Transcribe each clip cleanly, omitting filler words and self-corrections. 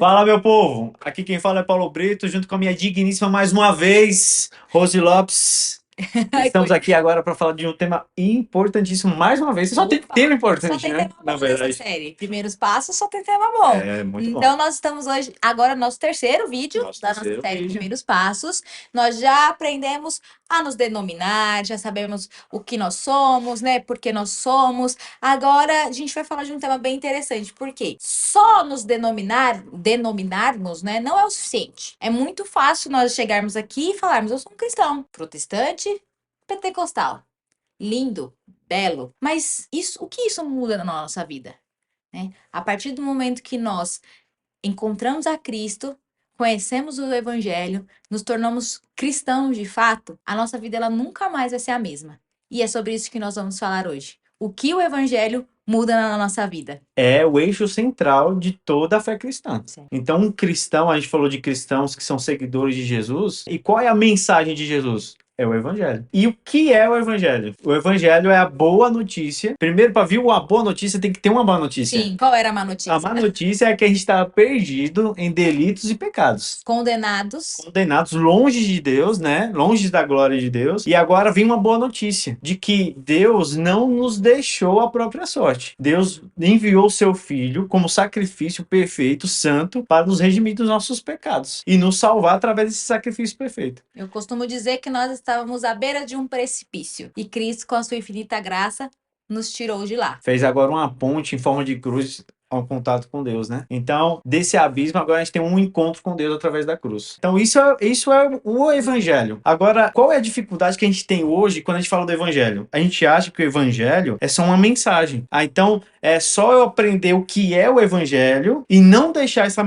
Fala, meu povo! Aqui quem fala é Paulo Brito, junto com a minha digníssima mais uma vez, Rose Lopes. Ai, Estamos aqui agora para falar de um tema importantíssimo, mais uma vez. Só tem tema só importante, tem né? tema Na bom nessa verdade. série. Primeiros passos só tem tema bom. É muito bom. Então, nós estamos hoje, agora, no nosso terceiro vídeo Nosso da nossa terceiro série vídeo. Primeiros Passos. Nós já aprendemos a nos denominar, já sabemos o que nós somos, né? Por que nós somos. Agora, a gente vai falar de um tema bem interessante, porque só nos denominarmos, né, não é o suficiente. É muito fácil nós chegarmos aqui e falarmos, eu sou um cristão, protestante, pentecostal. Lindo, belo. Mas isso, o que isso muda na nossa vida, né? A partir do momento que nós encontramos a Cristo, conhecemos o Evangelho, nos tornamos cristãos de fato, a nossa vida ela nunca mais vai ser a mesma. E é sobre isso que nós vamos falar hoje. O que o Evangelho muda na nossa vida? É o eixo central de toda a fé cristã. Certo. Então, um cristão, a gente falou de cristãos que são seguidores de Jesus. E qual é a mensagem de Jesus? É o Evangelho. E o que é o Evangelho? O Evangelho é a boa notícia. Primeiro, para vir uma boa notícia, tem que ter uma boa notícia. Sim, qual era a má A notícia? má notícia é que a gente estava perdido em delitos e pecados. Condenados. Condenados longe de Deus, né? Longe da glória de Deus. E agora vem uma boa notícia, de que Deus não nos deixou à própria sorte. Deus enviou seu Filho como sacrifício perfeito, santo, para nos redimir dos nossos pecados e nos salvar através desse sacrifício perfeito. Eu costumo dizer que nós estávamos à beira de um precipício e Cristo, com a sua infinita graça, nos tirou de lá. Fez agora uma ponte em forma de cruz ao contato com Deus, né? Então, desse abismo, agora a gente tem um encontro com Deus através da cruz. Então, isso é o evangelho. Agora, qual é a dificuldade que a gente tem hoje quando a gente fala do evangelho? A gente acha que o evangelho é só uma mensagem. Então, é só eu aprender o que é o evangelho e não deixar essa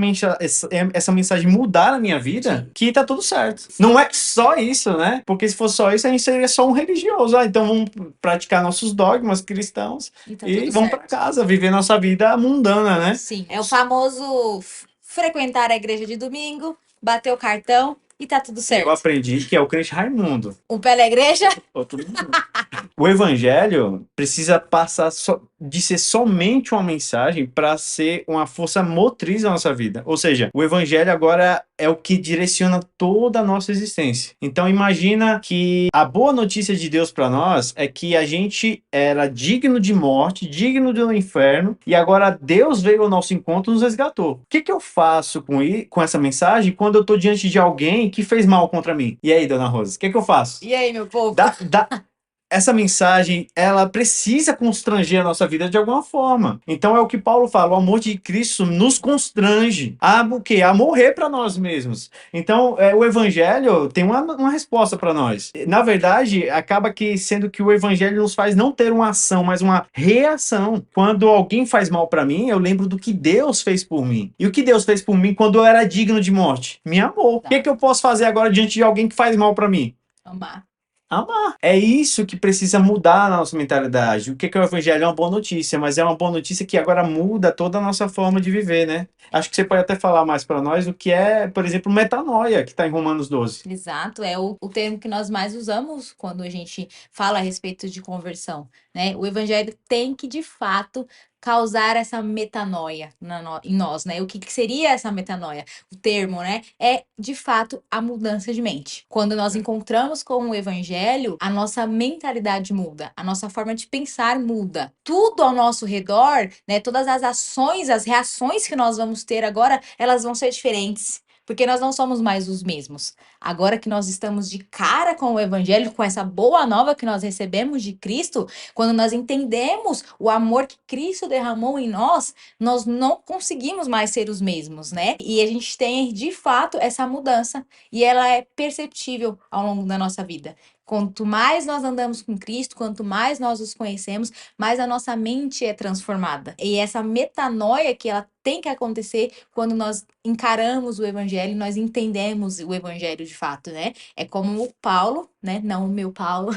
mensagem mudar a minha vida, que tá tudo certo. Não é só isso, né? Porque se fosse só isso, a gente seria só um religioso. Então, vamos praticar nossos dogmas cristãos E tá e tudo vamos para certo. casa, viver nossa vida mundana, né? Sim, é o famoso frequentar a igreja de domingo, bater o cartão e tá tudo Eu certo. aprendi que é o crente Raimundo. Um pé na igreja? Todo mundo. O evangelho precisa passar de ser somente uma mensagem para ser uma força motriz da nossa vida. Ou seja, o evangelho agora é o que direciona toda a nossa existência. Então imagina que a boa notícia de Deus para nós é que a gente era digno de morte, digno do inferno, e agora Deus veio ao nosso encontro e nos resgatou. O que eu faço com essa mensagem quando eu estou diante de alguém que fez mal contra mim? E aí, dona Rosa, o que eu faço? E aí, meu povo? Essa mensagem, ela precisa constranger a nossa vida de alguma forma. Então é o que Paulo fala, o amor de Cristo nos constrange o quê? A morrer para nós mesmos. Então, o evangelho tem uma resposta para nós. Na verdade, acaba que sendo que o evangelho nos faz não ter uma ação, mas uma reação. Quando alguém faz mal para mim, eu lembro do que Deus fez por mim. E o que Deus fez por mim quando eu era digno de morte? Me amou. O que eu posso fazer agora diante de alguém que faz mal para mim? Amar. Amar. É isso que precisa mudar na nossa mentalidade. O que é o evangelho? É uma boa notícia, mas é uma boa notícia que agora muda toda a nossa forma de viver, né? Acho que você pode até falar mais para nós o que é, por exemplo, metanoia, que está em Romanos 12. Exato, é o termo que nós mais usamos quando a gente fala a respeito de conversão, né? O evangelho tem que, de fato, causar essa metanoia em nós, né? O que seria essa metanoia? O termo, né? É, de fato, a mudança de mente. Quando nós encontramos com o evangelho, a nossa mentalidade muda, a nossa forma de pensar muda. Tudo ao nosso redor, né? Todas as ações, as reações que nós vamos ter agora, elas vão ser diferentes. Porque nós não somos mais os mesmos. Agora que nós estamos de cara com o Evangelho, com essa boa nova que nós recebemos de Cristo, quando nós entendemos o amor que Cristo derramou em nós, nós não conseguimos mais ser os mesmos, né? E a gente tem, de fato, essa mudança. E ela é perceptível ao longo da nossa vida. Quanto mais nós andamos com Cristo, quanto mais nós os conhecemos, mais a nossa mente é transformada. E essa metanoia que ela tem que acontecer quando nós encaramos o evangelho, nós entendemos o evangelho de fato, né? É como o Paulo, né? Não o meu Paulo,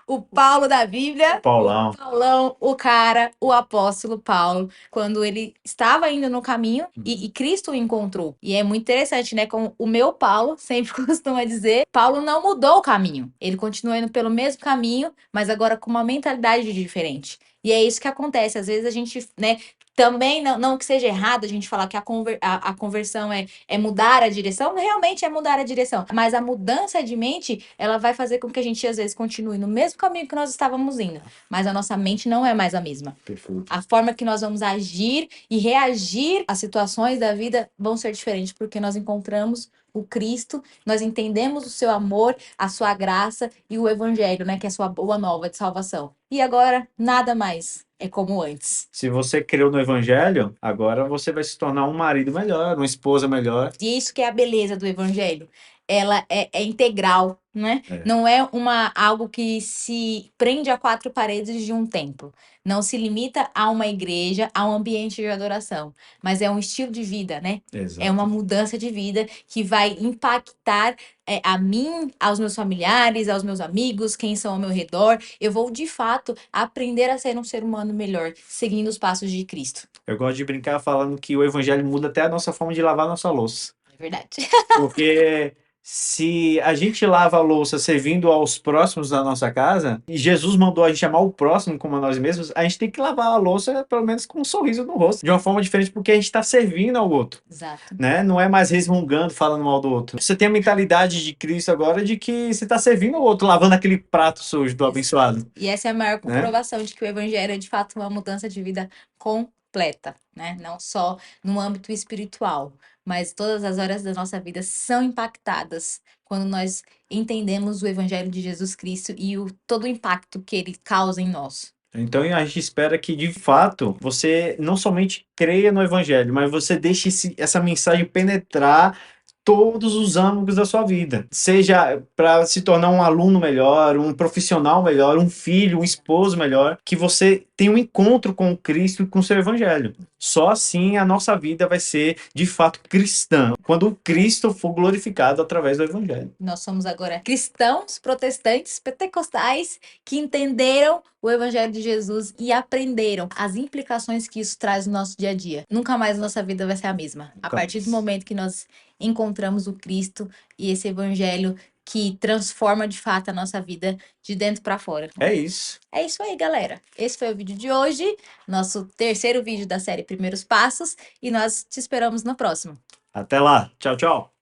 o Paulo da Bíblia, Paulão. o Paulão, o cara, o apóstolo Paulo, quando ele estava indo no caminho e Cristo o encontrou. E é muito interessante, né? Como o meu Paulo sempre costuma dizer, Paulo não mudou o caminho. Ele continua indo pelo mesmo caminho, mas agora com uma mentalidade diferente. E é isso que acontece. Às vezes a gente, né, Também não que seja errado a gente falar que a conversão é mudar a direção, realmente é mudar a direção. Mas a mudança de mente, ela vai fazer com que a gente, às vezes, continue no mesmo caminho que nós estávamos indo. Mas a nossa mente não é mais a mesma. Perfeito. A forma que nós vamos agir e reagir às situações da vida vão ser diferentes, porque nós encontramos o Cristo, nós entendemos o seu amor, a sua graça e o Evangelho, né? Que é a sua boa nova de salvação. E agora, nada mais é como antes. Se você creu no Evangelho, agora você vai se tornar um marido melhor, uma esposa melhor. E isso que é a beleza do Evangelho. Ela é integral, né? É. Não é algo que se prende a quatro paredes de um templo. Não se limita a uma igreja, a um ambiente de adoração. Mas é um estilo de vida, né? Exato. É uma mudança de vida que vai impactar a mim, aos meus familiares, aos meus amigos, quem são ao meu redor. Eu vou, de fato, aprender a ser um ser humano melhor, seguindo os passos de Cristo. Eu gosto de brincar falando que o Evangelho muda até a nossa forma de lavar a nossa louça. É verdade. Porque se a gente lava a louça servindo aos próximos da nossa casa, e Jesus mandou a gente amar o próximo como a nós mesmos, a gente tem que lavar a louça pelo menos com um sorriso no rosto, de uma forma diferente, porque a gente está servindo ao outro. Exato. Né? Não é mais resmungando, falando mal do outro. Você tem a mentalidade de Cristo agora de que você está servindo ao outro, lavando aquele prato sujo do abençoado. E essa é a maior comprovação de que o Evangelho é de fato uma mudança de vida completa, né? Não só no âmbito espiritual, mas todas as áreas da nossa vida são impactadas quando nós entendemos o Evangelho de Jesus Cristo e todo o impacto que ele causa em nós. Então a gente espera que, de fato, você não somente creia no Evangelho, mas você deixe essa mensagem penetrar todos os âmbitos da sua vida. Seja para se tornar um aluno melhor, um profissional melhor, um filho, um esposo melhor, que você tenha um encontro com Cristo e com o seu Evangelho. Só assim a nossa vida vai ser, de fato, cristã, quando o Cristo for glorificado através do Evangelho. Nós somos agora cristãos, protestantes, pentecostais, que entenderam o Evangelho de Jesus e aprenderam as implicações que isso traz no nosso dia a dia. Nunca mais a nossa vida vai ser a mesma. A partir do momento que nós encontramos o Cristo e esse Evangelho que transforma de fato a nossa vida de dentro para fora. É isso. É isso aí, galera. Esse foi o vídeo de hoje, nosso terceiro vídeo da série Primeiros Passos, e nós te esperamos no próximo. Até lá. Tchau, tchau.